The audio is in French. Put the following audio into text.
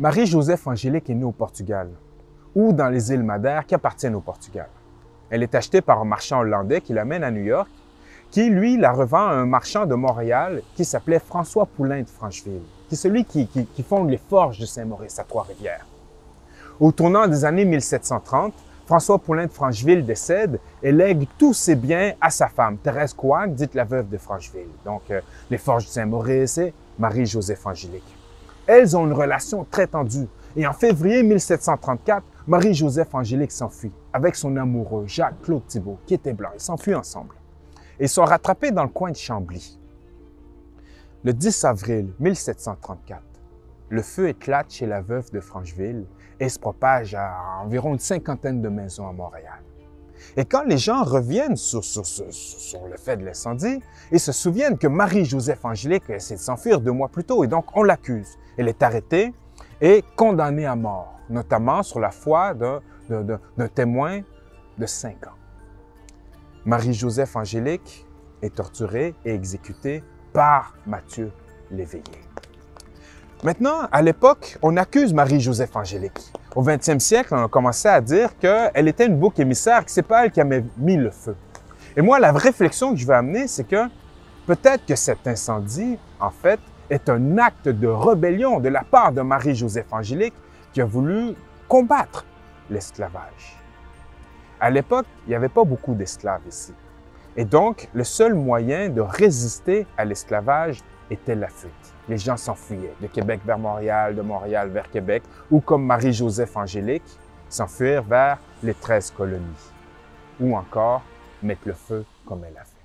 Marie-Joseph Angélique est née au Portugal, ou dans les îles Madère qui appartiennent au Portugal. Elle est achetée par un marchand hollandais qui l'amène à New York, qui, lui, la revend à un marchand de Montréal qui s'appelait François Poulain de Francheville, qui est celui qui fonde les forges de Saint-Maurice à Trois-Rivières. Au tournant des années 1730, François Poulain de Francheville décède et lègue tous ses biens à sa femme, Thérèse Coague, dite la veuve de Francheville. Donc, les forges de Saint-Maurice et Marie-Joseph Angélique. Elles ont une relation très tendue. Et en février 1734, Marie-Joseph Angélique s'enfuit avec son amoureux Jacques-Claude Thibault, qui était blanc. Ils s'enfuient ensemble. Et sont rattrapés dans le coin de Chambly. Le 10 avril 1734, le feu éclate chez la veuve de Francheville et se propage à environ une cinquantaine de maisons à Montréal. Et quand les gens reviennent sur le fait de l'incendie, ils se souviennent que Marie-Joseph Angélique a essayé de s'enfuir 2 mois plus tôt et donc on l'accuse. Elle est arrêtée et condamnée à mort, notamment sur la foi d'un témoin de 5 ans. Marie-Joseph Angélique est torturée et exécutée par Mathieu Léveillé. Maintenant, à l'époque, on accuse Marie-Joseph Angélique. Au 20e siècle, on a commencé à dire qu'elle était une bouc émissaire, que c'est pas elle qui avait mis le feu. Et moi, la réflexion que je vais amener, c'est que peut-être que cet incendie, en fait, est un acte de rébellion de la part de Marie-Joseph Angélique qui a voulu combattre l'esclavage. À l'époque, il n'y avait pas beaucoup d'esclaves ici. Et donc, le seul moyen de résister à l'esclavage était la fuite. Les gens s'enfuyaient de Québec vers Montréal, de Montréal vers Québec, ou comme Marie-Joseph Angélique, s'enfuir vers les 13 colonies, ou encore mettre le feu comme elle a fait.